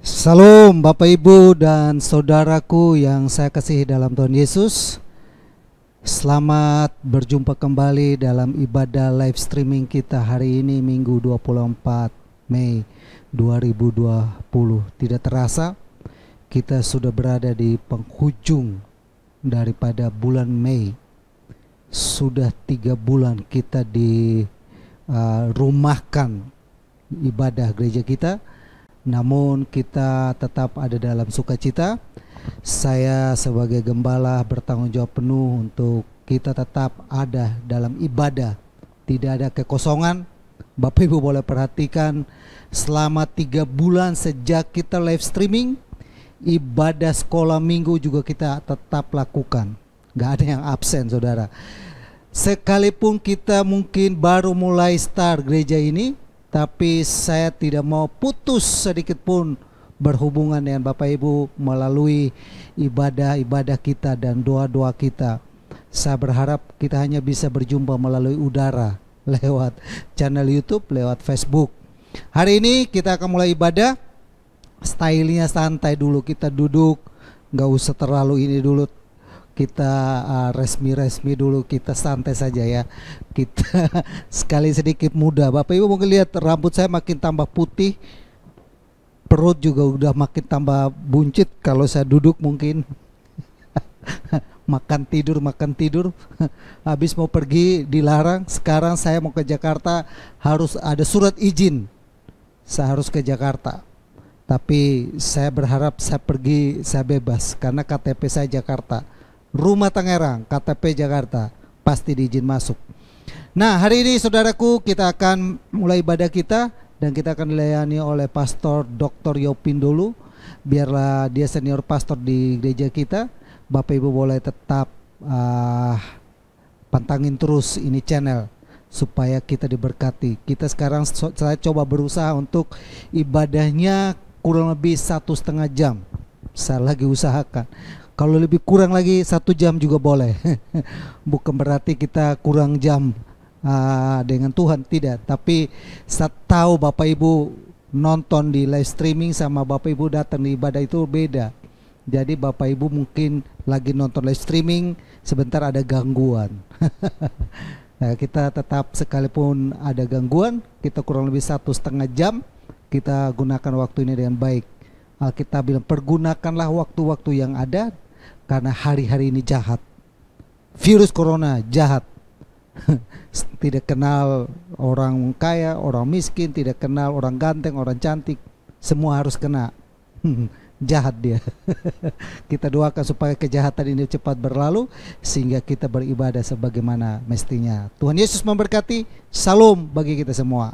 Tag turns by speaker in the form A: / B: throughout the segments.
A: Salam Bapak Ibu dan saudaraku yang saya kasihi dalam Tuhan Yesus. Selamat berjumpa kembali dalam ibadah live streaming kita hari ini Minggu 24 Mei 2020. Tidak terasa kita sudah berada di penghujung daripada bulan Mei. Sudah 3 bulan kita dirumahkan ibadah gereja kita. Namun kita tetap ada dalam sukacita. Saya sebagai gembala bertanggung jawab penuh untuk kita tetap ada dalam ibadah. Tidak ada kekosongan. Bapak Ibu boleh perhatikan selama 3 bulan sejak kita live streaming, ibadah sekolah minggu juga kita tetap lakukan. Gak ada yang absen, saudara. Sekalipun kita mungkin baru mulai start gereja ini, tapi saya tidak mau putus sedikit pun berhubungan dengan Bapak Ibu melalui ibadah-ibadah kita dan doa-doa kita. Saya berharap kita hanya bisa berjumpa melalui udara, lewat channel YouTube, lewat Facebook. Hari ini kita akan mulai ibadah. Stylenya santai dulu, kita duduk, gak usah terlalu ini dulu. Kita resmi-resmi dulu, kita santai saja ya. Kita sekali sedikit muda. Bapak Ibu mungkin lihat rambut saya makin tambah putih, perut juga udah makin tambah buncit kalau saya duduk mungkin. makan tidur. Habis mau pergi dilarang. Sekarang saya mau ke Jakarta, harus ada surat izin. Saya harus ke Jakarta. Tapi saya berharap saya pergi, saya bebas karena KTP saya Jakarta. Rumah Tangerang, KTP Jakarta, pasti diizin masuk. Nah, hari ini saudaraku kita akan mulai ibadah kita dan kita akan dilayani oleh Pastor Dr. Yopin dulu. Biarlah dia senior pastor di gereja kita. Bapak Ibu boleh tetap pantangin terus ini channel supaya kita diberkati. Kita sekarang saya coba berusaha untuk ibadahnya kurang lebih 1,5 jam. Saya lagi usahakan. Kalau lebih kurang lagi 1 jam juga boleh. Bukan berarti kita kurang jam dengan Tuhan, tidak. Tapi saya tahu Bapak Ibu nonton di live streaming sama Bapak Ibu datang di ibadah itu beda. Jadi Bapak Ibu mungkin lagi nonton live streaming, sebentar ada gangguan. Nah, kita tetap sekalipun ada gangguan, kita kurang lebih 1,5 jam, kita gunakan waktu ini dengan baik. Alkitab bilang pergunakanlah waktu-waktu yang ada, karena hari-hari ini jahat. Virus corona jahat. Tidak kenal orang kaya, orang miskin, tidak kenal orang ganteng, orang cantik. Semua harus kena. Jahat dia. Kita doakan supaya kejahatan ini cepat berlalu, sehingga kita beribadah sebagaimana mestinya. Tuhan Yesus memberkati. Salam bagi kita semua.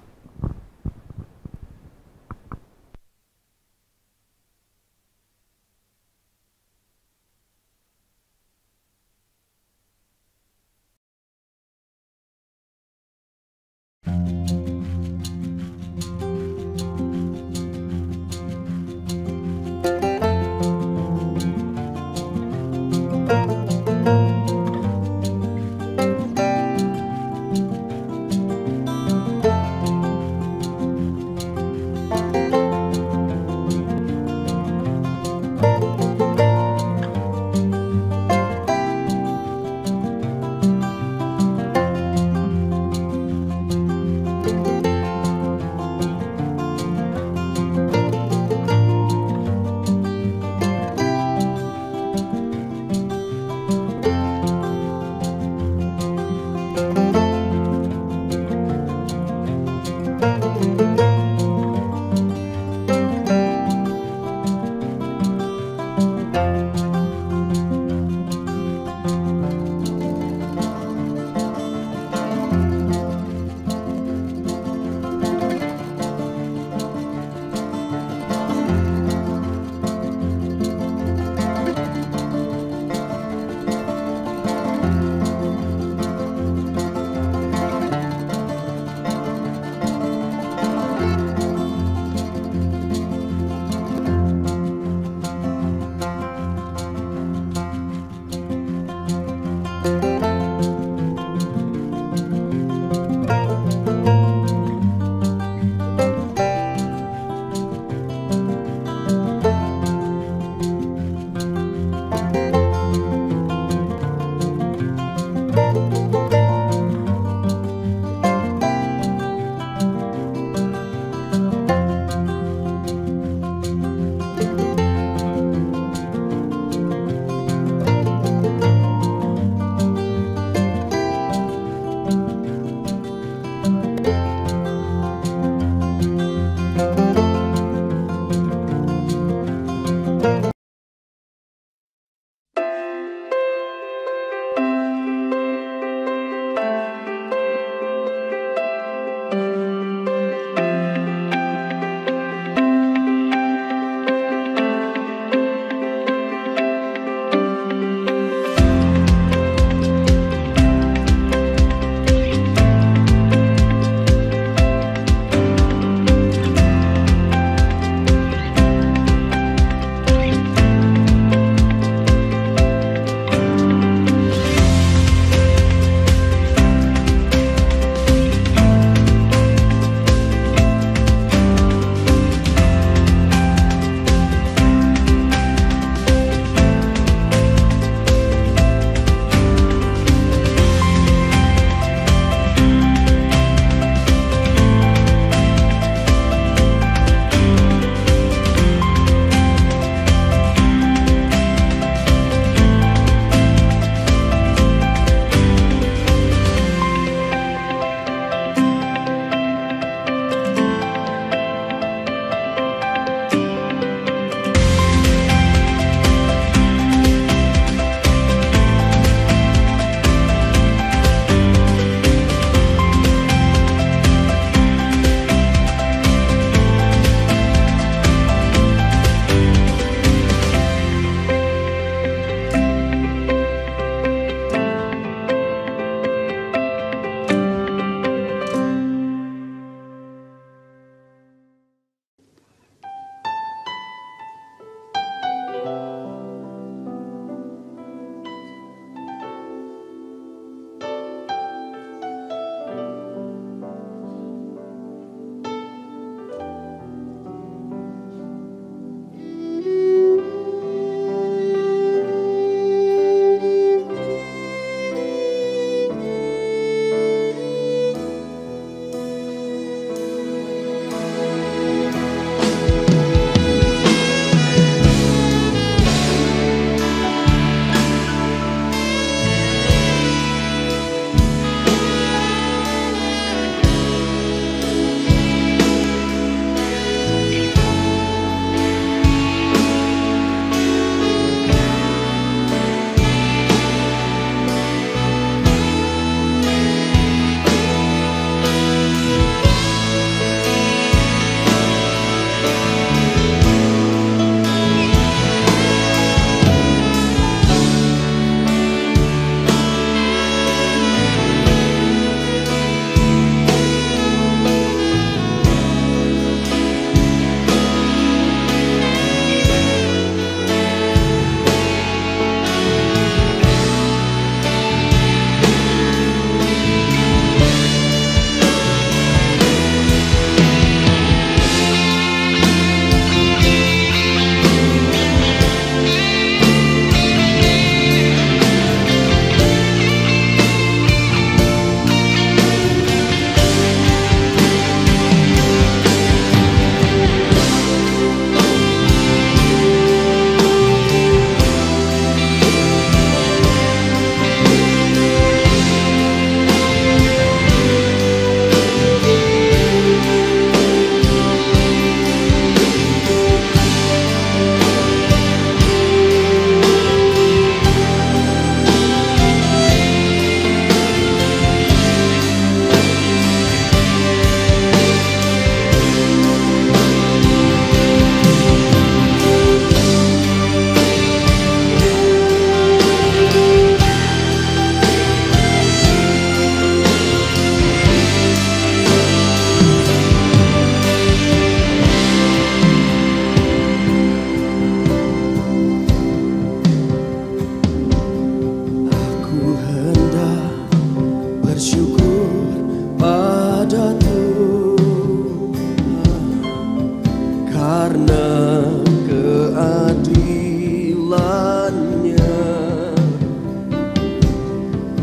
B: karena keadilannya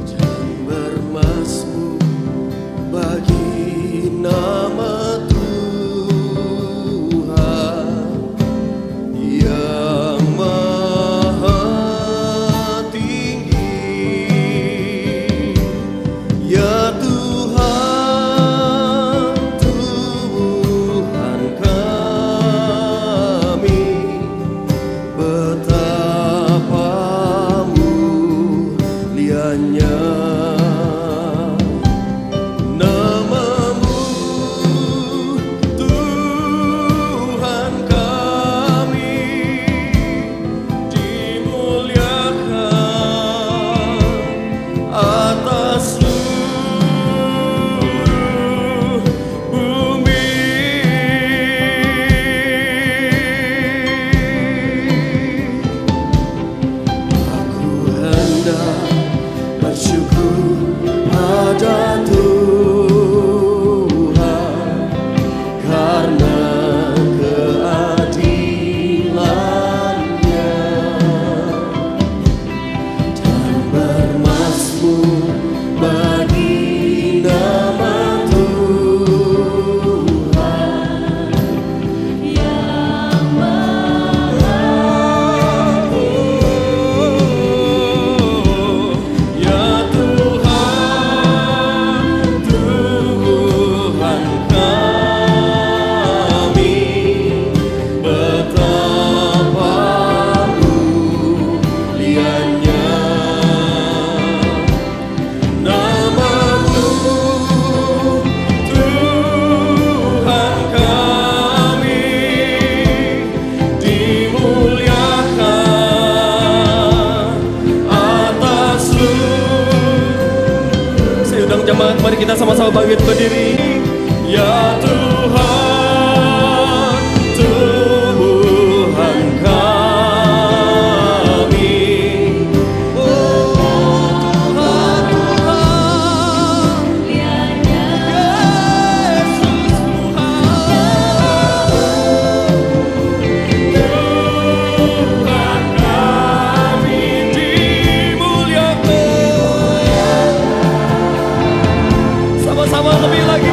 B: dan bermasmur bagi nama Tuhan yang maha tinggi. Ya Tuhan, Tuhan kami, betapa mulianya nama-Mu, Tuhan kami, dimuliakan atas seluruh bumi. Aku hendak bersyukur pada Tuhan karena keadilannya dan bermasmur bagi nama Tuhan yang maha tinggi. Ya Tuhan, Tuhan kami, betapa mulianya nama-Mu, Tuhan kami, dimuliakan atas seluruh. Saya undang jemaat, mari kita sama-sama bangkit berdiri. Ya Tuhan, Tuhan kami, oh Tuhan, Tuhan, Yesus Tuhan kami, dimuliakan. Sama-sama lebih lagi.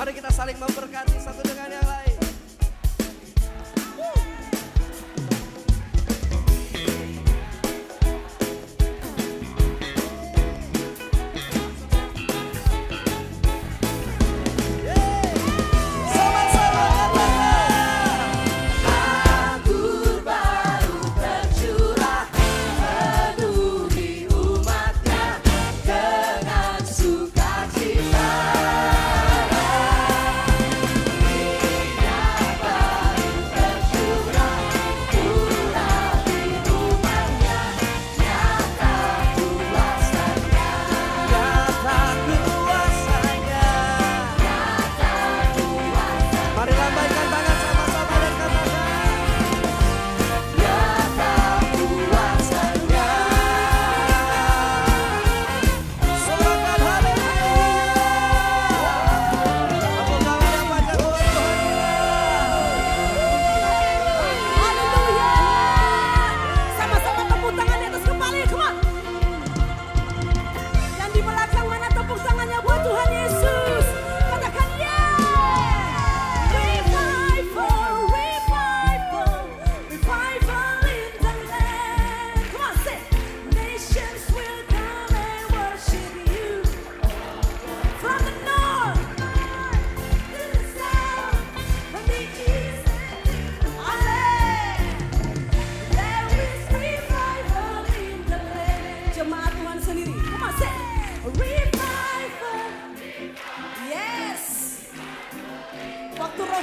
C: Mari kita saling memberkati satu dengan yang lain.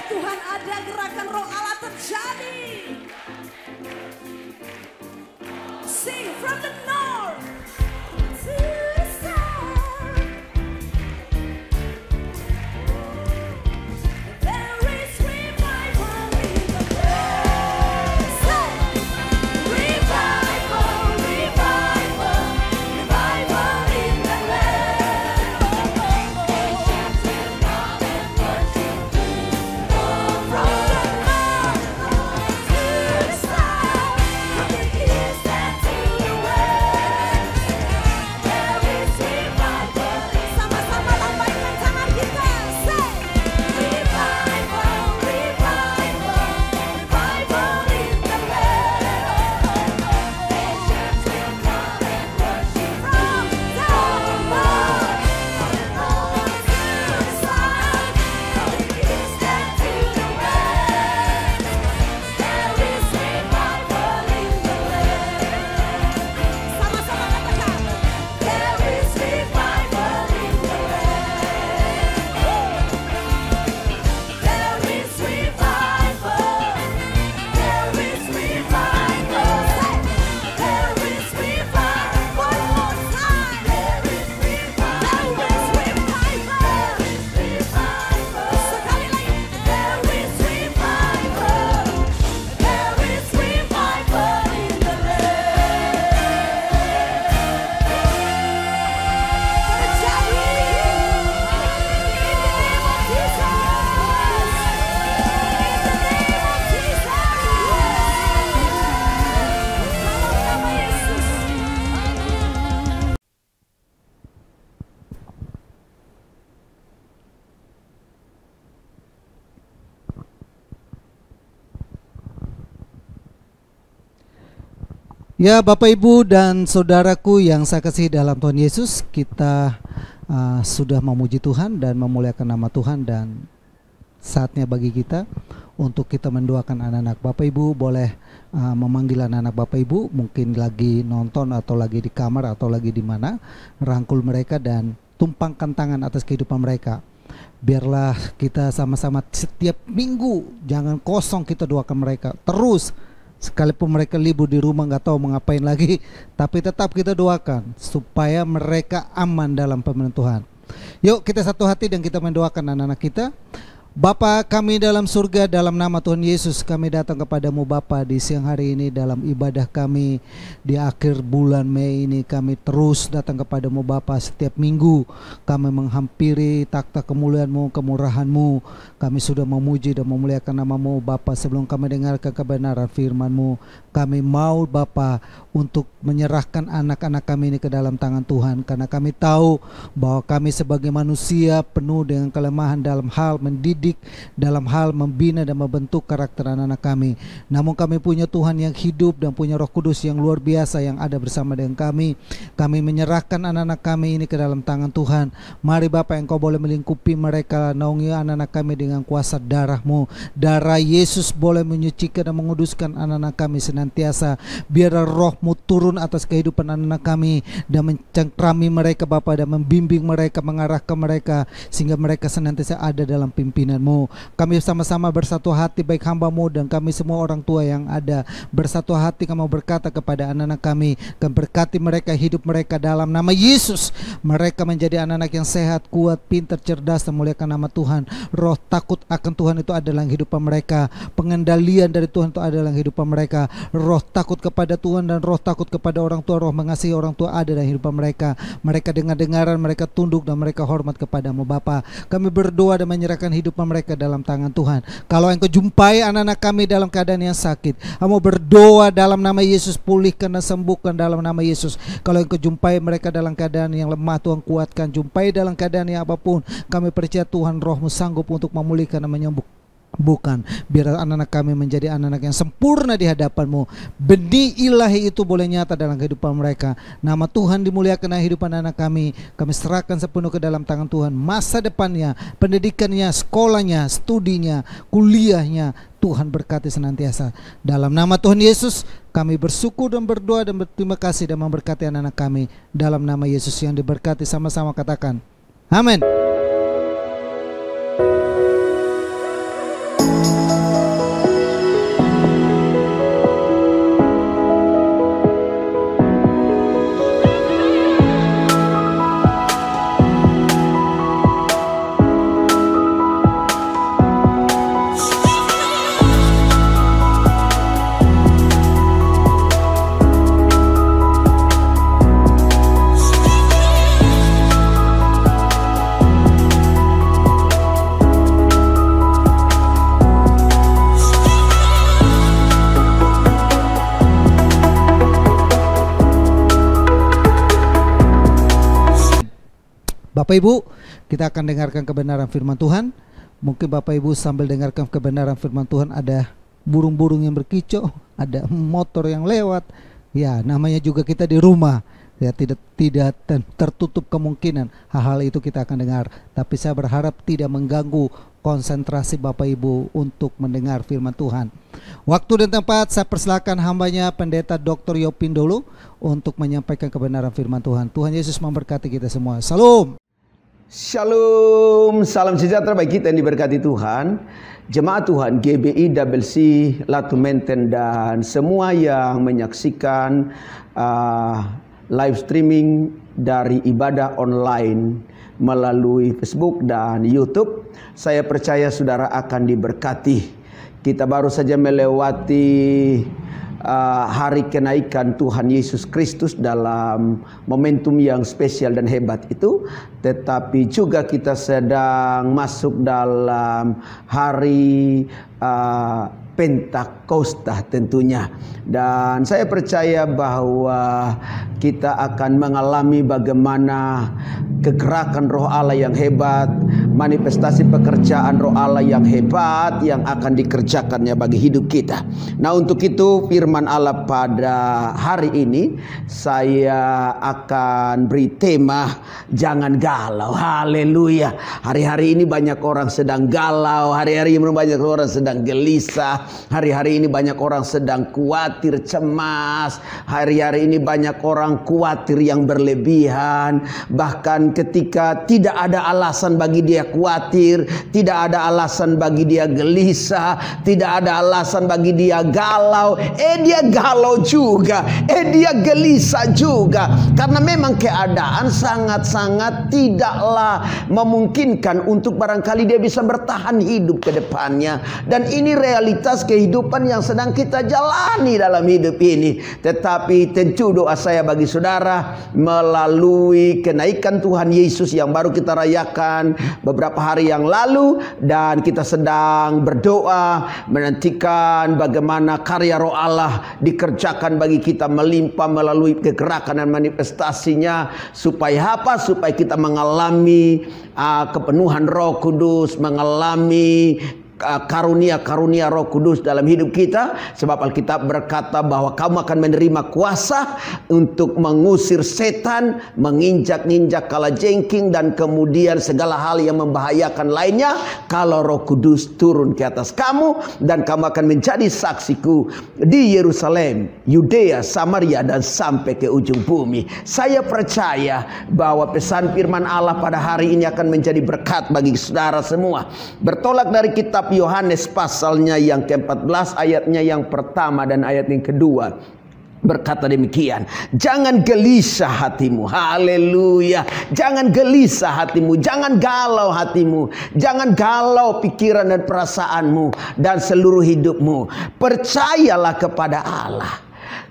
D: Tuhan ada, gerakan roh Allah terjadi. Sing from the north to the south. There is revival in the place. Revival, revival, revival in the land. Nations will come and worship from the north to the south, from the east and to the west. There is revival. Sama-sama lambaikan tangan kita. Say, revival, revival, revival in the land. Nations will come and worship from the north to the south, from the east and to the west. There is revival in the land. Sama-sama katakan, there is revival in the land. There is revival. There is revival. There is revival. One more time. There is revival. There is revival. Sekali lagi. There is revival. There is revival in the land. Terjadi. In the name of Jesus. In the name of Jesus. Dalam nama Yesus.
A: Ya, Bapak Ibu dan saudaraku yang saya kasihi dalam Tuhan Yesus, kita sudah memuji Tuhan dan memuliakan nama Tuhan, dan saatnya bagi kita untuk kita mendoakan anak-anak. Bapak Ibu boleh memanggil anak-anak Bapak Ibu, mungkin lagi nonton atau lagi di kamar atau lagi di mana, rangkul mereka dan tumpangkan tangan atas kehidupan mereka. Biarlah kita sama-sama setiap minggu, jangan kosong kita doakan mereka terus. Sekalipun mereka libur di rumah nggak tahu mau ngapain lagi, tapi tetap kita doakan supaya mereka aman dalam pemerintahan Tuhan. Yuk kita satu hati dan kita mendoakan anak-anak kita. Bapa kami dalam surga, dalam nama Tuhan Yesus kami datang kepadamu Bapa di siang hari ini dalam ibadah kami di akhir bulan Mei ini. Kami terus datang kepadamu Bapa, setiap minggu kami menghampiri takhta kemuliaan-Mu, kemurahan-Mu. Kami sudah memuji dan memuliakan nama-Mu Bapa. Sebelum kami dengarkan kebenaran firman-Mu, kami mau Bapa untuk menyerahkan anak-anak kami ini ke dalam tangan Tuhan, karena kami tahu bahwa kami sebagai manusia penuh dengan kelemahan dalam hal mendidik, dalam hal membina dan membentuk karakter anak-anak kami. Namun kami punya Tuhan yang hidup dan punya Roh Kudus yang luar biasa yang ada bersama dengan kami. Kami menyerahkan anak-anak kami ini ke dalam tangan Tuhan. Mari Bapa, Engkau boleh melingkupi mereka, naungi anak-anak kami dengan kuasa darah-Mu. Darah Yesus boleh menyucikan dan menguduskan anak-anak kami senantiasa. Biar Roh-Mu turun atas kehidupan anak-anak kami dan mencengkrami mereka Bapa, dan membimbing mereka, mengarahkan mereka sehingga mereka senantiasa ada dalam pimpinan-Mu. Kami sama-sama bersatu hati, baik hamba-Mu dan kami semua orang tua yang ada. Bersatu hati kami berkata kepada anak-anak kami, kami berkati mereka, hidup mereka dalam nama Yesus. Mereka menjadi anak-anak yang sehat, kuat, pintar, cerdas, dan muliakan nama Tuhan. Roh takut akan Tuhan itu adalah kehidupan mereka. Pengendalian dari Tuhan itu adalah kehidupan mereka. Roh takut kepada Tuhan dan roh takut kepada orang tua, roh mengasihi orang tua ada dalam kehidupan mereka. Mereka dengar-dengaran, mereka tunduk dan mereka hormat kepadamu Bapa. Kami berdoa dan menyerahkan hidup mereka dalam tangan Tuhan. Kalau Engkau jumpai anak-anak kami dalam keadaan yang sakit, kami berdoa dalam nama Yesus, pulihkan dan sembuhkan dalam nama Yesus. Kalau Engkau jumpai mereka dalam keadaan yang lemah, Tuhan kuatkan. Jumpai dalam keadaan yang apapun, kami percaya Tuhan Roh-Mu sanggup untuk memulihkan dan menyembuhkan. Bukan, biar anak-anak kami menjadi anak-anak yang sempurna di hadapan-Mu. Benih ilahi itu boleh nyata dalam kehidupan mereka. Nama Tuhan dimuliakan dalam kehidupan anak kami. Kami serahkan sepenuh ke dalam tangan Tuhan. Masa depannya, pendidikannya, sekolahnya, studinya, kuliahnya, Tuhan berkati senantiasa. Dalam nama Tuhan Yesus kami bersyukur dan berdoa dan berterima kasih dan memberkati anak-anak kami. Dalam nama Yesus yang diberkati, sama-sama katakan amin. Bapak Ibu, kita akan dengarkan kebenaran firman Tuhan. Mungkin Bapak Ibu sambil dengarkan kebenaran firman Tuhan ada burung-burung yang berkicau, ada motor yang lewat. Ya, namanya juga kita di rumah. Ya, tidak tertutup kemungkinan hal-hal itu kita akan dengar. Tapi saya berharap tidak mengganggu konsentrasi Bapak Ibu untuk mendengar firman Tuhan. Waktu dan tempat saya persilakan hambanya Pendeta Dr. Yopin dulu untuk menyampaikan kebenaran firman Tuhan. Tuhan Yesus memberkati kita semua. Salam.
E: Shalom, salam sejahtera bagi kita yang diberkati Tuhan. Jemaat Tuhan GBI WC Latu Menten dan semua yang menyaksikan live streaming dari ibadah online melalui Facebook dan YouTube. Saya percaya saudara akan diberkati. Kita baru saja melewati hari kenaikan Tuhan Yesus Kristus dalam momentum yang spesial dan hebat itu. Tetapi juga kita sedang masuk dalam hari Pentakosta tentunya. Dan saya percaya bahwa kita akan mengalami bagaimana kegerakan Roh Allah yang hebat, manifestasi pekerjaan Roh Allah yang hebat yang akan dikerjakannya bagi hidup kita. Nah, untuk itu firman Allah pada hari ini saya akan beri tema jangan galau. Haleluya. Hari-hari ini banyak orang sedang galau, hari-hari ini banyak orang sedang gelisah, hari-hari ini banyak orang sedang khawatir, cemas, hari-hari ini banyak orang khawatir yang berlebihan, bahkan ketika tidak ada alasan bagi dia khawatir, tidak ada alasan bagi dia gelisah, tidak ada alasan bagi dia galau. Dia galau juga, dia gelisah juga, karena memang keadaan sangat-sangat tidaklah memungkinkan untuk barangkali dia bisa bertahan hidup ke depannya. Dan ini realitas kehidupan yang sedang kita jalani dalam hidup ini. Tetapi tentu doa saya bagi saudara, melalui kenaikan Tuhan Yesus yang baru kita rayakan beberapa hari yang lalu, dan kita sedang berdoa menantikan bagaimana karya Roh Allah dikerjakan bagi kita melimpah melalui kegerakan dan manifestasinya. Supaya apa? Supaya kita mengalami kepenuhan Roh Kudus, mengalami karunia-karunia Roh Kudus dalam hidup kita. Sebab Alkitab berkata bahwa kamu akan menerima kuasa untuk mengusir setan, menginjak-ninjak kalajengking, dan kemudian segala hal yang membahayakan lainnya, kalau Roh Kudus turun ke atas kamu. Dan kamu akan menjadi saksiku di Yerusalem, Yudea, Samaria, dan sampai ke ujung bumi. Saya percaya bahwa pesan firman Allah pada hari ini akan menjadi berkat bagi saudara semua. Bertolak dari kitab Yohanes pasalnya yang ke-14, ayatnya yang pertama dan ayat yang kedua, berkata demikian, jangan gelisah hatimu. Haleluya. Jangan gelisah hatimu, jangan galau hatimu, jangan galau pikiran dan perasaanmu dan seluruh hidupmu. Percayalah kepada Allah.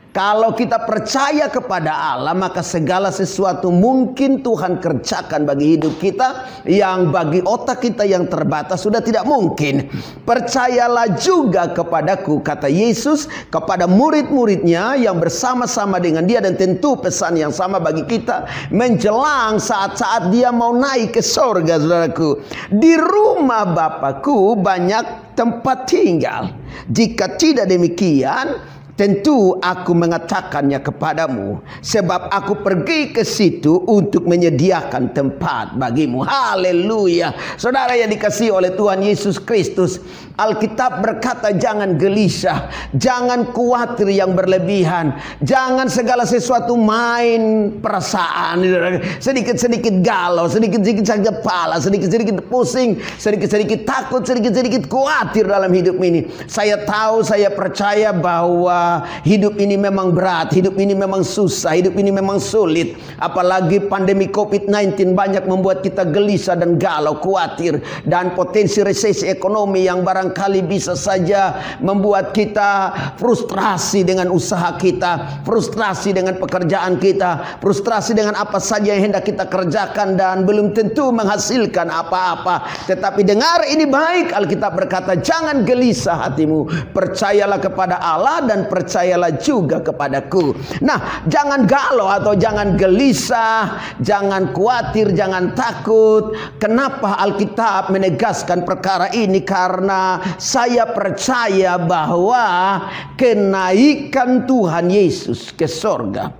E: Kalau kita percaya kepada Allah, maka segala sesuatu mungkin Tuhan kerjakan bagi hidup kita, yang bagi otak kita yang terbatas sudah tidak mungkin. Percayalah juga kepadaku, kata Yesus kepada murid-muridnya yang bersama-sama dengan dia. Dan tentu pesan yang sama bagi kita menjelang saat-saat dia mau naik ke sorga, saudaraku. Di rumah Bapakku banyak tempat tinggal. Jika tidak demikian, tentu aku mengatakannya kepadamu, sebab aku pergi ke situ untuk menyediakan tempat bagimu. Haleluya. Saudara yang dikasihi oleh Tuhan Yesus Kristus, Alkitab berkata jangan gelisah, jangan khawatir yang berlebihan, jangan segala sesuatu main perasaan, sedikit-sedikit galau, sedikit-sedikit sakit kepala, sedikit-sedikit pusing, sedikit-sedikit takut, sedikit-sedikit khawatir dalam hidup ini. Saya tahu, saya percaya bahwa hidup ini memang berat, hidup ini memang susah, hidup ini memang sulit. Apalagi pandemi COVID-19 banyak membuat kita gelisah dan galau, khawatir, dan potensi resesi ekonomi yang barangkali bisa saja membuat kita frustrasi dengan usaha kita, frustrasi dengan pekerjaan kita, frustrasi dengan apa saja yang hendak kita kerjakan dan belum tentu menghasilkan apa-apa. Tetapi dengar ini baik, Alkitab berkata jangan gelisah hatimu, percayalah kepada Allah dan percayalah juga kepadaku. Nah, jangan galau atau jangan gelisah, jangan khawatir, jangan takut. Kenapa Alkitab menegaskan perkara ini? Karena saya percaya bahwa kenaikan Tuhan Yesus ke sorga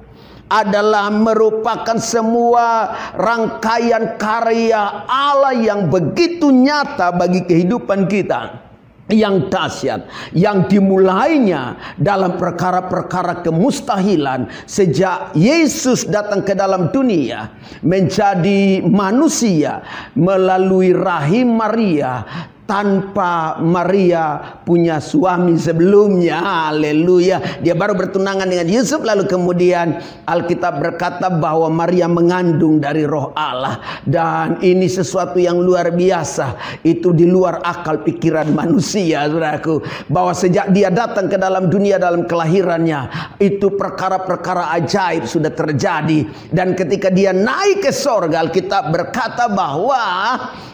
E: adalah merupakan semua rangkaian karya Allah yang begitu nyata bagi kehidupan kita, yang dahsyat, yang dimulainya dalam perkara-perkara kemustahilan sejak Yesus datang ke dalam dunia menjadi manusia melalui rahim Maria, tanpa Maria punya suami sebelumnya. Haleluya. Dia baru bertunangan dengan Yusuf, lalu kemudian Alkitab berkata bahwa Maria mengandung dari Roh Allah. Dan ini sesuatu yang luar biasa. Itu di luar akal pikiran manusia, saudaraku. Bahwa sejak dia datang ke dalam dunia dalam kelahirannya, itu perkara-perkara ajaib sudah terjadi. Dan ketika dia naik ke sorga, Alkitab berkata bahwa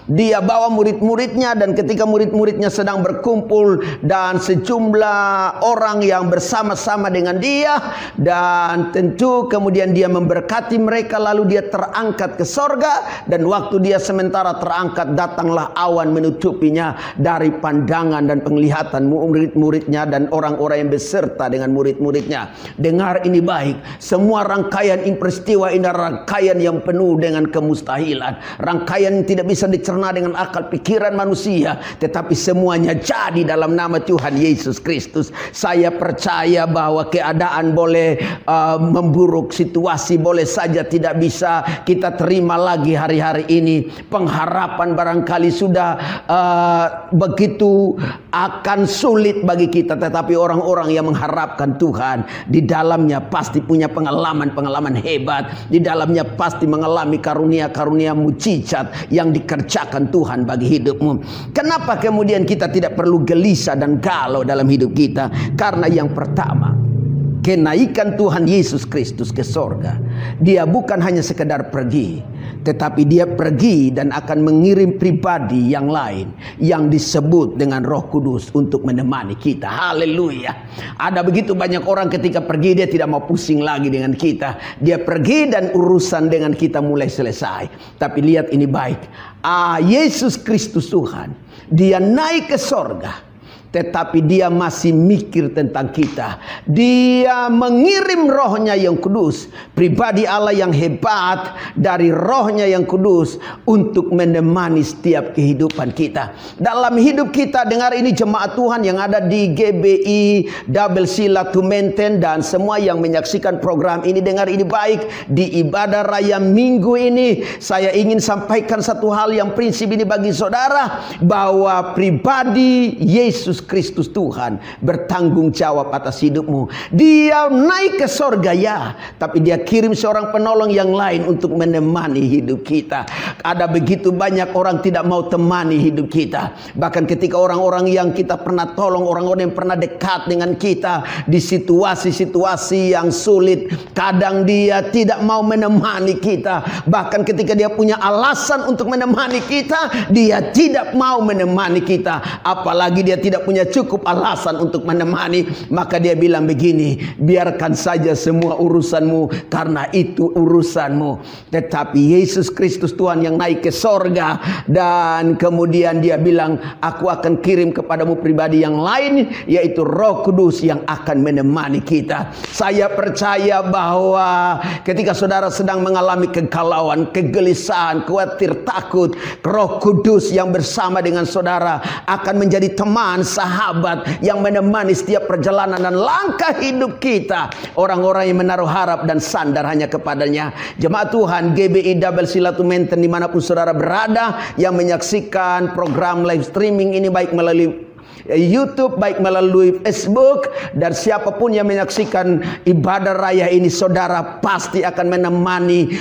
E: dia bawa murid-muridnya, dan ketika murid-muridnya sedang berkumpul dan sejumlah orang yang bersama-sama dengan dia, dan tentu kemudian dia memberkati mereka, lalu dia terangkat ke sorga. Dan waktu dia sementara terangkat, datanglah awan menutupinya dari pandangan dan penglihatan murid-muridnya dan orang-orang yang beserta dengan murid-muridnya. Dengar ini baik, semua rangkaian peristiwa ini rangkaian yang penuh dengan kemustahilan, rangkaian yang tidak bisa dicerna dengan akal pikiran manusia. juga, tetapi semuanya jadi dalam nama Tuhan Yesus Kristus. Saya percaya bahwa keadaan boleh memburuk, situasi boleh saja tidak bisa kita terima lagi hari-hari ini. Pengharapan barangkali sudah begitu akan sulit bagi kita, tetapi orang-orang yang mengharapkan Tuhan di dalamnya pasti punya pengalaman-pengalaman hebat, di dalamnya pasti mengalami karunia-karunia mujizat yang dikerjakan Tuhan bagi hidupmu. Kenapa kemudian kita tidak perlu gelisah dan galau dalam hidup kita? Karena yang pertama, kenaikan Tuhan Yesus Kristus ke sorga, dia bukan hanya sekedar pergi, tetapi dia pergi dan akan mengirim pribadi yang lain yang disebut dengan Roh Kudus untuk menemani kita. Haleluya. Ada begitu banyak orang ketika pergi dia tidak mau pusing lagi dengan kita. Dia pergi dan urusan dengan kita mulai selesai. Tapi lihat ini baik. Yesus Kristus Tuhan, dia naik ke sorga, tetapi dia masih mikir tentang kita. Dia mengirim rohnya yang kudus, pribadi Allah yang hebat dari rohnya yang kudus untuk menemani setiap kehidupan kita. Dalam hidup kita, dengar ini jemaat Tuhan yang ada di GBI Double Silatu Menten dan semua yang menyaksikan program ini, dengar ini baik. Di ibadah raya minggu ini, saya ingin sampaikan satu hal yang prinsip ini bagi saudara, bahwa pribadi Yesus Kristus Tuhan bertanggung jawab atas hidupmu. Dia naik ke sorga ya, tapi dia kirim seorang penolong yang lain untuk menemani hidup kita. Ada begitu banyak orang tidak mau temani hidup kita. Bahkan ketika orang-orang yang kita pernah tolong, orang-orang yang pernah dekat dengan kita di situasi-situasi yang sulit, kadang dia tidak mau menemani kita. Bahkan ketika dia punya alasan untuk menemani kita, dia tidak mau menemani kita. Apalagi dia tidak punya cukup alasan untuk menemani, maka dia bilang begini, biarkan saja semua urusanmu, karena itu urusanmu. Tetapi Yesus Kristus Tuhan yang naik ke sorga, dan kemudian dia bilang, aku akan kirim kepadamu pribadi yang lain, yaitu Roh Kudus yang akan menemani kita. Saya percaya bahwa ketika saudara sedang mengalami kegalauan, kegelisahan, khawatir, takut, Roh Kudus yang bersama dengan saudara akan menjadi teman, sahabat yang menemani setiap perjalanan dan langkah hidup kita. Orang-orang yang menaruh harap dan sandar hanya kepadanya. Jemaat Tuhan, GBI Double Silatu Menten dimanapun saudara berada, yang menyaksikan program live streaming ini, baik melalui YouTube, baik melalui Facebook, dan siapapun yang menyaksikan ibadah raya ini, saudara pasti akan menemani,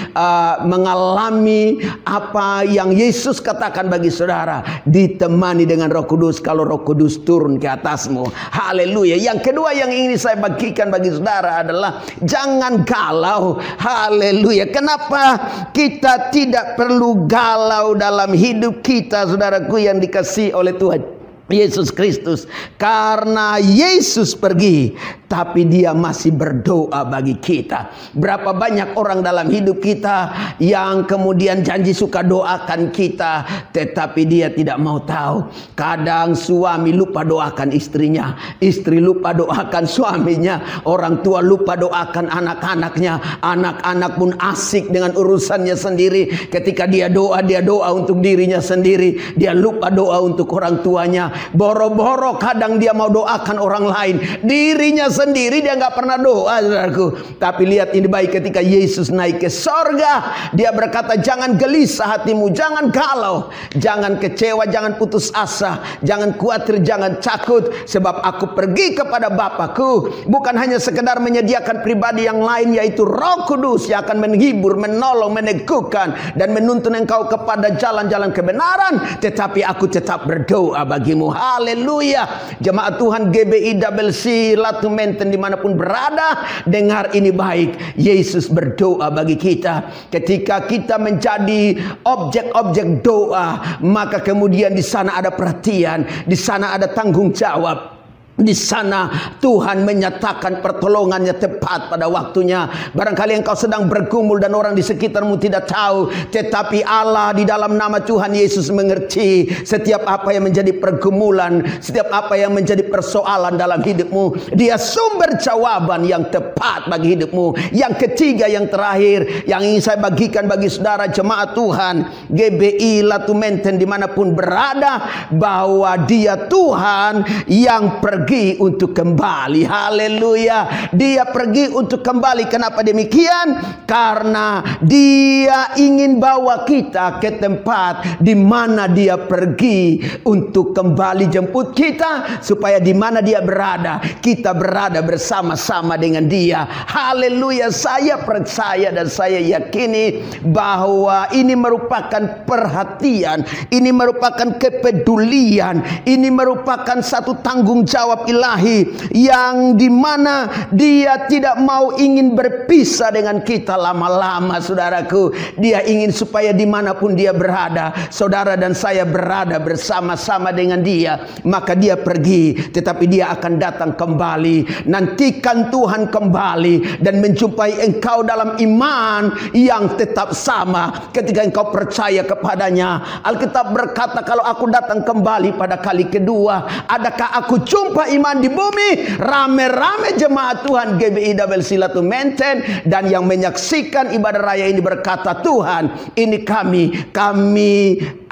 E: mengalami apa yang Yesus katakan bagi saudara, ditemani dengan Roh Kudus kalau Roh Kudus turun ke atasmu. Haleluya. Yang kedua yang ingin saya bagikan bagi saudara adalah jangan galau. Haleluya. Kenapa kita tidak perlu galau dalam hidup kita, saudaraku yang dikasihi oleh Tuhan Yesus Kristus? Karena Yesus pergi, tapi dia masih berdoa bagi kita. Berapa banyak orang dalam hidup kita yang kemudian janji suka doakan kita, tetapi dia tidak mau tahu. Kadang suami lupa doakan istrinya, istri lupa doakan suaminya, orang tua lupa doakan anak-anaknya, anak-anak pun asik dengan urusannya sendiri. Ketika dia doa untuk dirinya sendiri, dia lupa doa untuk orang tuanya. Boro-boro kadang dia mau doakan orang lain, dirinya sendiri dia nggak pernah doa, saudaraku. Tapi lihat ini baik, ketika Yesus naik ke sorga, dia berkata, jangan gelisah hatimu, jangan galau, jangan kecewa, jangan putus asa, jangan khawatir, jangan takut, sebab aku pergi kepada Bapakku. Bukan hanya sekedar menyediakan pribadi yang lain, yaitu Roh Kudus yang akan menghibur, menolong, meneguhkan, dan menuntun engkau kepada jalan-jalan kebenaran, tetapi aku tetap berdoa bagimu. Haleluya. Jemaat Tuhan GBI Double Silatu Menten dimanapun berada, dengar ini baik. Yesus berdoa bagi kita. Ketika kita menjadi objek-objek doa, maka kemudian di sana ada perhatian, di sana ada tanggung jawab. Di sana Tuhan menyatakan pertolongannya tepat pada waktunya. Barangkali engkau sedang bergumul dan orang di sekitarmu tidak tahu, tetapi Allah di dalam nama Tuhan Yesus mengerti setiap apa yang menjadi pergumulan, setiap apa yang menjadi persoalan dalam hidupmu. Dia sumber jawaban yang tepat bagi hidupmu. Yang ketiga, yang terakhir, yang ingin saya bagikan bagi saudara jemaat Tuhan GBI Latu Menten dimanapun berada, bahwa Dia Tuhan yang pergi untuk kembali. Haleluya. Dia pergi untuk kembali. Kenapa demikian? Karena Dia ingin bawa kita ke tempat di mana Dia pergi untuk kembali jemput kita, supaya di mana Dia berada, kita berada bersama-sama dengan Dia. Haleluya. Saya percaya dan saya yakini bahwa ini merupakan perhatian, ini merupakan kepedulian, ini merupakan satu tanggung jawab ilahi yang dimana Dia tidak mau ingin berpisah dengan kita lama-lama, saudaraku. Dia ingin supaya dimanapun Dia berada, saudara dan saya berada bersama-sama dengan Dia. Maka Dia pergi, tetapi Dia akan datang kembali. Nantikan Tuhan kembali dan menjumpai engkau dalam iman yang tetap sama ketika engkau percaya kepadanya. Alkitab berkata, kalau aku datang kembali pada kali kedua, adakah aku jumpa iman di bumi? Rame-rame jemaat Tuhan GBI WC Latu Menten dan yang menyaksikan ibadah raya ini berkata, Tuhan, ini kami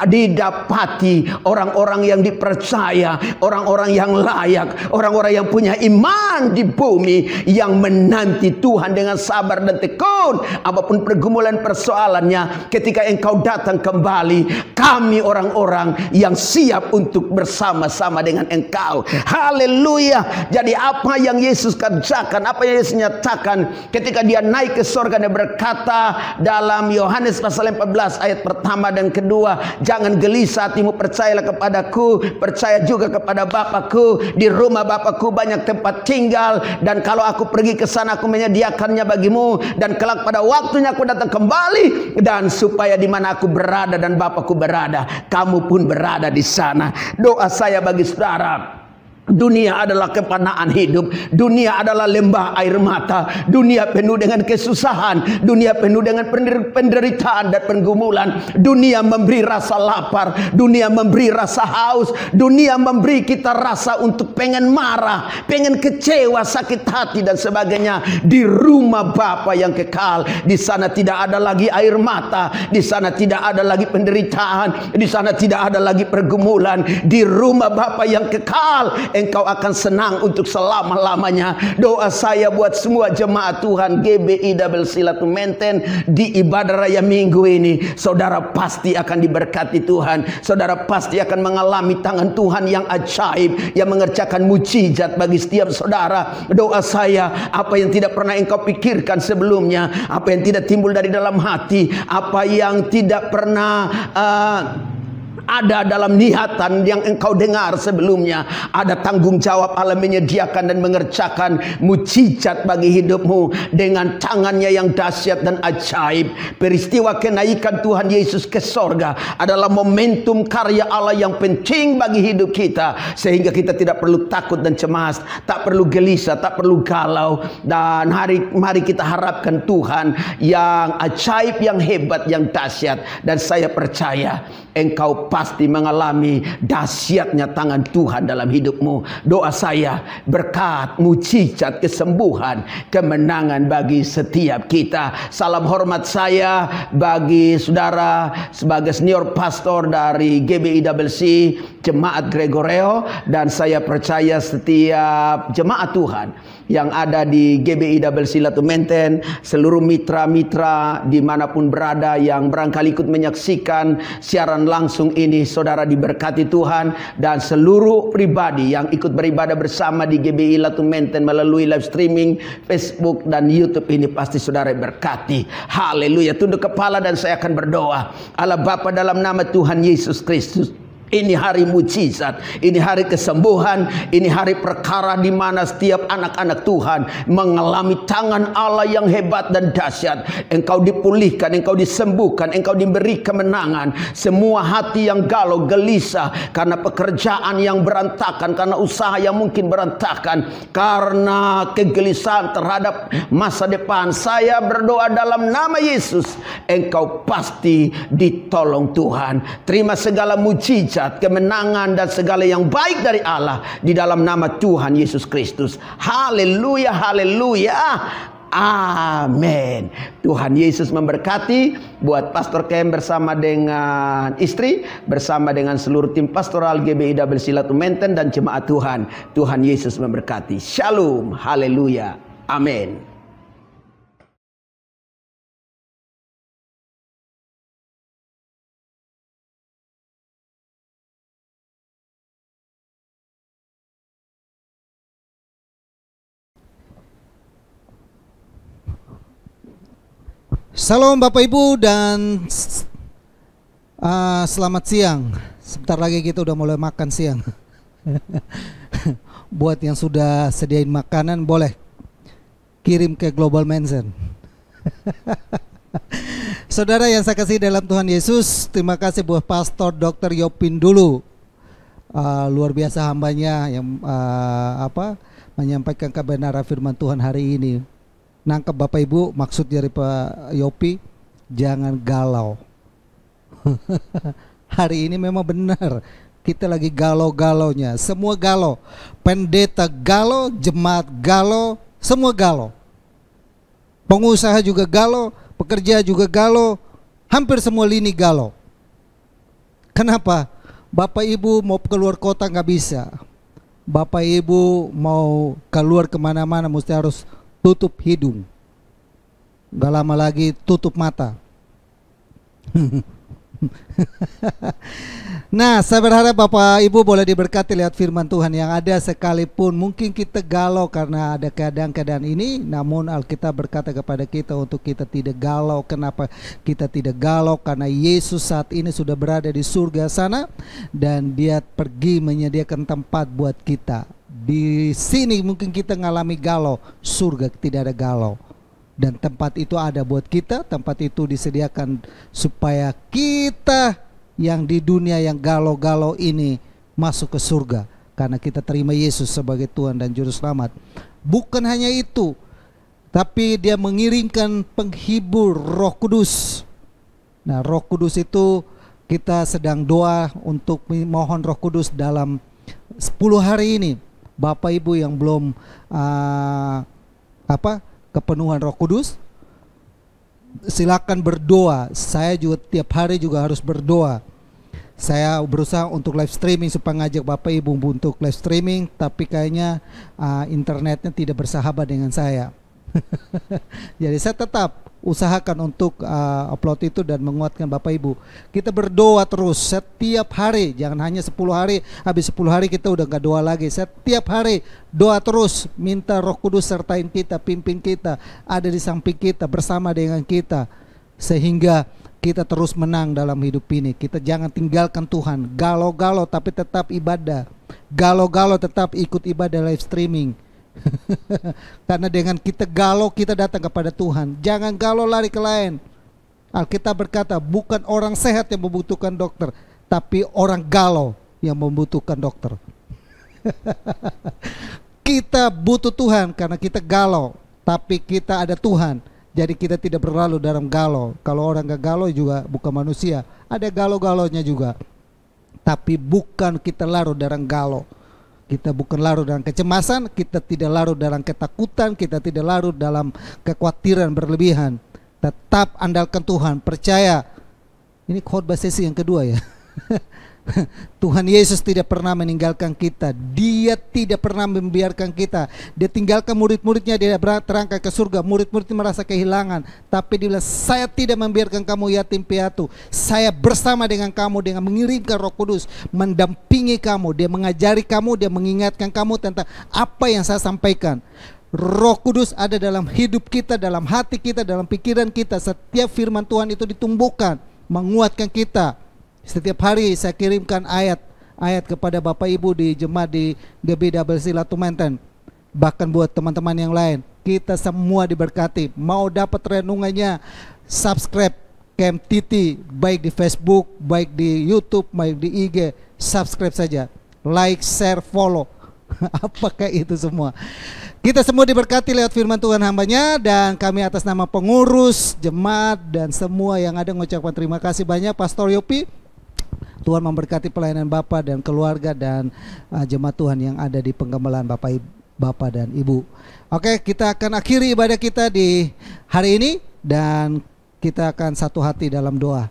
E: didapati orang-orang yang dipercaya, orang-orang yang layak, orang-orang yang punya iman di bumi, yang menanti Tuhan dengan sabar dan tekun apapun pergumulan persoalannya. Ketika engkau datang kembali, kami orang-orang yang siap untuk bersama-sama dengan engkau. Haleluya. Jadi apa yang Yesus kerjakan, apa yang Yesus nyatakan ketika Dia naik ke surga, Dia berkata dalam Yohanes pasal 14 ayat pertama dan kedua, jangan gelisah hatimu, percayalah kepadaku, percaya juga kepada Bapakku. Di rumah Bapakku banyak tempat tinggal, dan kalau aku pergi ke sana aku menyediakannya bagimu, dan kelak pada waktunya aku datang kembali, dan supaya di mana aku berada dan Bapakku berada, kamu pun berada di sana. Doa saya bagi saudara, dunia adalah kepanaan hidup, dunia adalah lembah air mata, dunia penuh dengan kesusahan, dunia penuh dengan penderitaan dan pergumulan. Dunia memberi rasa lapar, dunia memberi rasa haus, dunia memberi kita rasa untuk pengen marah, pengen kecewa, sakit hati dan sebagainya. Di rumah Bapa yang kekal, di sana tidak ada lagi air mata, di sana tidak ada lagi penderitaan, di sana tidak ada lagi pergumulan. Di rumah Bapa yang kekal, engkau akan senang untuk selama-lamanya. Doa saya buat semua jemaat Tuhan GBI WC Latu Menten di ibadah raya minggu ini, saudara pasti akan diberkati Tuhan. Saudara pasti akan mengalami tangan Tuhan yang ajaib, yang mengerjakan mujizat bagi setiap saudara. Doa saya, apa yang tidak pernah engkau pikirkan sebelumnya, apa yang tidak timbul dari dalam hati, apa yang tidak pernah ada dalam niatan yang engkau dengar sebelumnya, ada tanggung jawab Allah menyediakan dan mengerjakan mujizat bagi hidupmu dengan tangannya yang dahsyat dan ajaib. Peristiwa kenaikan Tuhan Yesus ke sorga adalah momentum karya Allah yang penting bagi hidup kita, sehingga kita tidak perlu takut dan cemas, tak perlu gelisah, tak perlu galau. Dan mari kita harapkan Tuhan yang ajaib, yang hebat, yang dahsyat. Dan saya percaya engkau pasti mengalami dahsyatnya tangan Tuhan dalam hidupmu. Doa saya, berkat, mujizat, kesembuhan, kemenangan bagi setiap kita. Salam hormat saya bagi saudara sebagai senior pastor dari GBI WC Jemaat Gregoreo, dan saya percaya setiap jemaat Tuhan yang ada di GBI WC Latu Menten, seluruh mitra-mitra dimanapun berada yang barangkali ikut menyaksikan siaran langsung ini, saudara diberkati Tuhan. Dan seluruh pribadi yang ikut beribadah bersama di GBI Latu Menten melalui live streaming Facebook dan YouTube ini, pasti saudara berkati. Haleluya. Tunduk kepala dan saya akan berdoa. Allah Bapa, dalam nama Tuhan Yesus Kristus, Ini hari mujizat, ini hari kesembuhan, ini hari perkara di mana setiap anak-anak Tuhan mengalami tangan Allah yang hebat dan dahsyat. Engkau dipulihkan, engkau disembuhkan, engkau diberi kemenangan. Semua hati yang galau, gelisah karena pekerjaan yang berantakan, karena usaha yang mungkin berantakan, karena kegelisahan terhadap masa depan. Saya berdoa dalam nama Yesus, engkau pasti ditolong Tuhan. Terima segala mujizat, kemenangan dan segala yang baik dari Allah di dalam nama Tuhan Yesus Kristus. Haleluya, haleluya. Amin. Tuhan Yesus memberkati. Buat Pastor Kem bersama dengan istri, bersama dengan seluruh tim pastoral GBI Double Silatu Menten dan jemaat Tuhan. Tuhan Yesus memberkati. Shalom. Haleluya. Amin.
A: Salam Bapak Ibu dan selamat siang. Sebentar lagi kita udah mulai makan siang. Buat yang sudah sediain makanan boleh kirim ke Global Mansion. Saudara yang saya kasih dalam Tuhan Yesus, terima kasih buat Pastor Dr. Yopin dulu. Luar biasa hambanya yang menyampaikan kebenaran firman Tuhan hari ini. Nangkep Bapak Ibu, maksud dari Pak Yopi, jangan galau. Hari ini memang benar, kita lagi galau-galaunya, semua galau. Pendeta galau, jemaat galau, semua galau. Pengusaha juga galau, pekerja juga galau, hampir semua lini galau. Kenapa? Bapak Ibu mau keluar kota nggak bisa. Bapak Ibu mau keluar kemana-mana mesti harus tutup hidung. Gak lama lagi tutup mata. Nah, saya berharap Bapak Ibu boleh diberkati lihat firman Tuhan yang ada, sekalipun mungkin kita galau karena ada keadaan-keadaan ini, namun Alkitab berkata kepada kita untuk kita tidak galau. Kenapa kita tidak galau? Karena Yesus saat ini sudah berada di surga sana dan Dia pergi menyediakan tempat buat kita. Di sini mungkin kita ngalami galau, surga tidak ada galau. Dan tempat itu ada buat kita, tempat itu disediakan supaya kita yang di dunia yang galau-galau ini masuk ke surga. Karena kita terima Yesus sebagai Tuhan dan Juru Selamat. Bukan hanya itu, tapi Dia mengirimkan penghibur Roh Kudus. Nah, Roh Kudus itu kita sedang doa untuk mohon Roh Kudus dalam 10 hari ini. Bapak Ibu yang belum kepenuhan Roh Kudus, silakan berdoa. Saya juga tiap hari juga harus berdoa. Saya berusaha untuk live streaming supaya ngajak Bapak Ibu untuk live streaming, tapi kayaknya internetnya tidak bersahabat dengan saya. Jadi saya tetap usahakan untuk upload itu dan menguatkan Bapak Ibu. Kita berdoa terus setiap hari, jangan hanya 10 hari, habis 10 hari kita udah gak doa lagi. Setiap hari doa terus, minta Roh Kudus sertain kita, pimpin kita, ada di samping kita, bersama dengan kita, sehingga kita terus menang dalam hidup ini. Kita jangan tinggalkan Tuhan. Galau-galau tapi tetap ibadah, galau-galau tetap ikut ibadah live streaming. Karena dengan kita galau kita datang kepada Tuhan. Jangan galau lari ke lain. Alkitab berkata bukan orang sehat yang membutuhkan dokter, tapi orang galau yang membutuhkan dokter. Kita butuh Tuhan karena kita galau, tapi kita ada Tuhan. Jadi kita tidak berlalu dalam galau. Kalau orang gak galau juga bukan manusia, ada galau-galaunya juga. Tapi bukan kita larut dalam galau. Kita bukan larut dalam kecemasan, kita tidak larut dalam ketakutan, kita tidak larut dalam kekhawatiran berlebihan. Tetap andalkan Tuhan, percaya. Ini khotbah sesi yang kedua ya. Tuhan Yesus tidak pernah meninggalkan kita. Dia tidak pernah membiarkan kita. Dia tinggalkan murid-muridnya, dia terangkat ke surga. Murid-muridnya merasa kehilangan, tapi dia bilang, saya tidak membiarkan kamu yatim piatu. Saya bersama dengan kamu dengan mengirimkan Roh Kudus, mendampingi kamu. Dia mengajari kamu, dia mengingatkan kamu tentang apa yang saya sampaikan. Roh Kudus ada dalam hidup kita, dalam hati kita, dalam pikiran kita. Setiap firman Tuhan itu ditumbuhkan, menguatkan kita. Setiap hari saya kirimkan ayat kepada Bapak Ibu di jemaat di GBWC Latu Menten. Bahkan buat teman-teman yang lain, kita semua diberkati. Mau dapat renungannya, subscribe Camp Titi, baik di Facebook, baik di YouTube, baik di IG, subscribe saja, like, share, follow. Apakah itu semua? Kita semua diberkati lewat firman Tuhan hambanya, dan kami atas nama pengurus, jemaat, dan semua yang ada mengucapkan terima kasih banyak. Pastor Yopi, Tuhan memberkati pelayanan Bapak dan keluarga dan jemaat Tuhan yang ada di penggembalaan Bapak dan Ibu. Oke, kita akan akhiri ibadah kita di hari ini, dan kita akan satu hati dalam doa.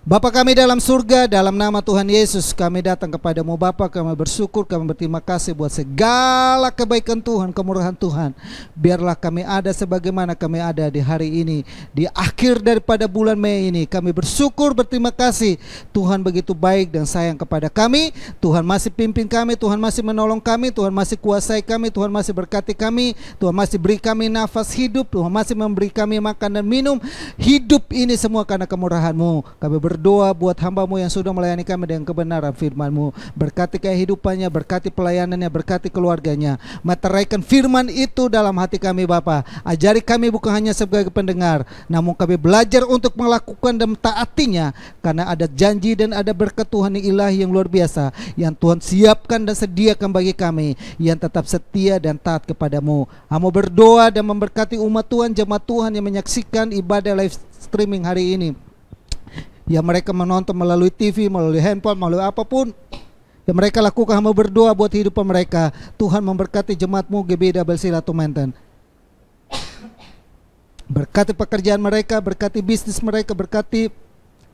A: Bapa kami dalam surga, dalam nama Tuhan Yesus kami datang kepadamu Bapa, kami bersyukur, kami berterima kasih buat segala kebaikan Tuhan, kemurahan Tuhan. Biarlah kami ada sebagaimana kami ada di hari ini, di akhir daripada bulan Mei ini. Kami bersyukur, berterima kasih, Tuhan begitu baik dan sayang kepada kami. Tuhan masih pimpin kami, Tuhan masih menolong kami, Tuhan masih kuasai kami, Tuhan masih berkati kami, Tuhan masih beri kami nafas hidup, Tuhan masih memberi kami makan dan minum. Hidup ini semua karena kemurahan-Mu. Kami berdoa buat hamba-Mu yang sudah melayani kami dengan kebenaran firman-Mu. Berkati kehidupannya, berkati pelayanannya, berkati keluarganya. Meteraikan firman itu dalam hati kami Bapa. Ajari kami bukan hanya sebagai pendengar, namun kami belajar untuk melakukan dan taatinya, karena ada janji dan ada berkat Tuhan yang ilahi yang luar biasa yang Tuhan siapkan dan sediakan bagi kami yang tetap setia dan taat kepadamu. Hamba berdoa dan memberkati umat Tuhan, jemaat Tuhan yang menyaksikan ibadah live streaming hari ini, yang mereka menonton melalui TV, melalui handphone, melalui apapun yang mereka lakukan. Hamba berdoa buat hidupan mereka. Tuhan memberkati jemaat-Mu GBWC Latu Menten. Berkati pekerjaan mereka, berkati bisnis mereka, berkati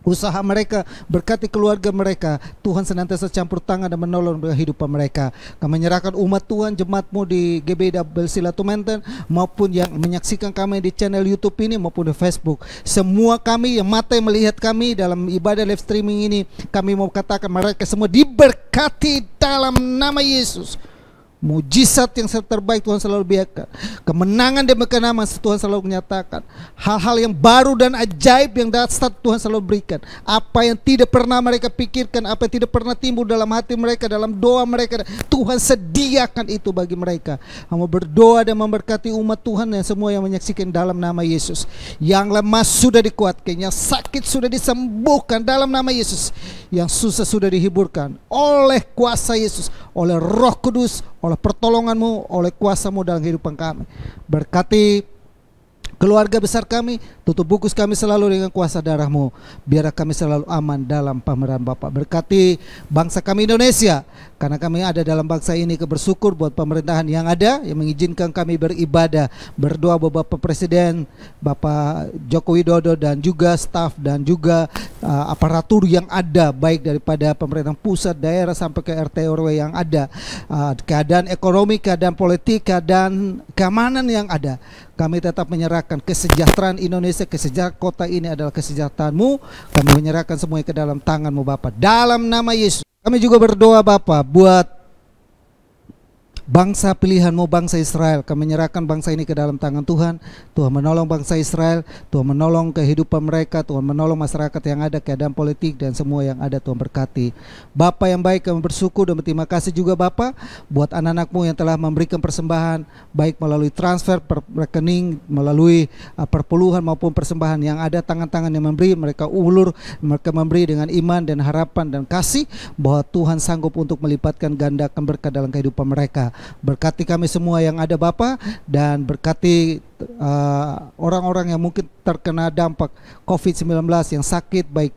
A: usaha mereka, berkati keluarga mereka. Tuhan senantiasa campur tangan dan menolong kehidupan mereka. Kami menyerahkan umat Tuhan, jemaat-Mu di GBWC Latu Menten, maupun yang menyaksikan kami di channel YouTube ini maupun di Facebook. Semua kami yang mata yang melihat kami dalam ibadah live streaming ini, kami mau katakan mereka semua diberkati dalam nama Yesus. Mujizat yang terbaik Tuhan selalu biarkan. Kemenangan dan kemenangan Tuhan selalu menyatakan. Hal-hal yang baru dan ajaib yang dasar Tuhan selalu berikan. Apa yang tidak pernah mereka pikirkan, apa yang tidak pernah timbul dalam hati mereka, dalam doa mereka, Tuhan sediakan itu bagi mereka. Hamba berdoa dan memberkati umat Tuhan yang semua yang menyaksikan dalam nama Yesus. Yang lemah sudah dikuatkan, yang sakit sudah disembuhkan dalam nama Yesus. Yang susah sudah dihiburkan oleh kuasa Yesus, oleh Roh Kudus, oleh pertolongan-Mu, oleh kuasa-Mu dalam kehidupan kami. Berkati keluarga besar kami, tutup bungkus kami selalu dengan kuasa darah-Mu. Biar kami selalu aman dalam pemerintahan Bapak. Berkati bangsa kami Indonesia, karena kami ada dalam bangsa ini. Bersyukur buat pemerintahan yang ada, yang mengizinkan kami beribadah. Berdoa buat Bapak Presiden, Bapak Joko Widodo, dan juga staf dan juga aparatur yang ada, baik daripada pemerintahan pusat, daerah, sampai ke RT RW yang ada. Keadaan ekonomi, keadaan politik, keadaan keamanan yang ada, kami tetap menyerahkan kesejahteraan Indonesia, kesejahteraan kota ini adalah kesejahteraan-Mu. Kami menyerahkan semuanya ke dalam tangan-Mu Bapa, dalam nama Yesus. Kami juga berdoa Bapa buat bangsa pilihan-Mu, bangsa Israel. Kami menyerahkan bangsa ini ke dalam tangan Tuhan. Tuhan menolong bangsa Israel, Tuhan menolong kehidupan mereka, Tuhan menolong masyarakat yang ada, keadaan politik dan semua yang ada. Tuhan berkati. Bapa yang baik, kami bersyukur dan berterima kasih juga Bapa buat anak-anak-Mu yang telah memberikan persembahan, baik melalui transfer, rekening, melalui perpuluhan maupun persembahan yang ada. Tangan-tangan yang memberi, mereka ulur, mereka memberi dengan iman dan harapan dan kasih bahwa Tuhan sanggup untuk melipatkan gandakan berkat dalam kehidupan mereka. Berkati kami semua yang ada Bapa, dan berkati orang-orang yang mungkin terkena dampak COVID-19 yang sakit, baik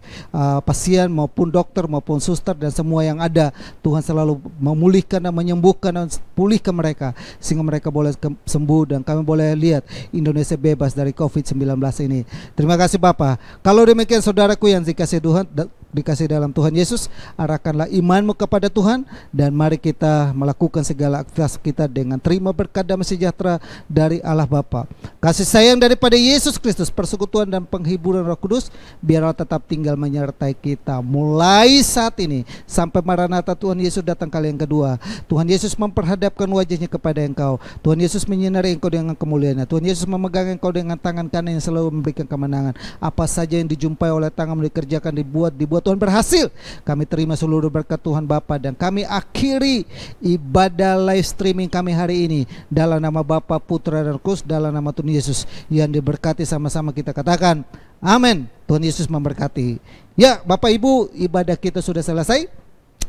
A: pasien maupun dokter maupun suster dan semua yang ada. Tuhan selalu memulihkan dan menyembuhkan dan pulihkan mereka sehingga mereka boleh sembuh dan kami boleh lihat Indonesia bebas dari COVID-19 ini. Terima kasih Bapa. Kalau demikian saudaraku yang dikasihi Tuhan, dikasih dalam Tuhan Yesus, arahkanlah imanmu kepada Tuhan dan mari kita melakukan segala aktivitas kita dengan terima berkat damai sejahtera dari Allah Bapa, kasih sayang daripada Yesus Kristus, persekutuan dan penghiburan Roh Kudus biarlah tetap tinggal menyertai kita mulai saat ini sampai Maranatha Tuhan Yesus datang kali yang kedua. Tuhan Yesus memperhadapkan wajahnya kepada engkau. Tuhan Yesus menyinari engkau dengan kemuliaannya. Tuhan Yesus memegang engkau dengan tangan kanan yang selalu memberikan kemenangan. Apa saja yang dijumpai oleh tangan dikerjakan, dibuat Tuhan berhasil. Kami terima seluruh berkat Tuhan Bapa dan kami akhiri ibadah live streaming kami hari ini dalam nama Bapa, Putra dan Roh Kudus, dalam nama Tuhan Yesus yang diberkati. Sama-sama kita katakan amin. Tuhan Yesus memberkati. Ya Bapak Ibu, ibadah kita sudah selesai.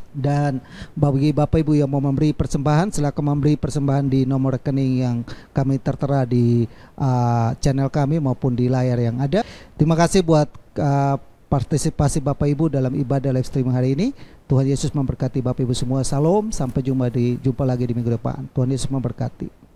A: Dan bagi Bapak Ibu yang mau memberi persembahan, silakan memberi persembahan di nomor rekening yang kami tertera di channel kami maupun di layar yang ada. Terima kasih buat partisipasi Bapak Ibu dalam ibadah live streaming hari ini. Tuhan Yesus memberkati Bapak Ibu semua. Salam, sampai jumpa lagi di minggu depan. Tuhan Yesus memberkati.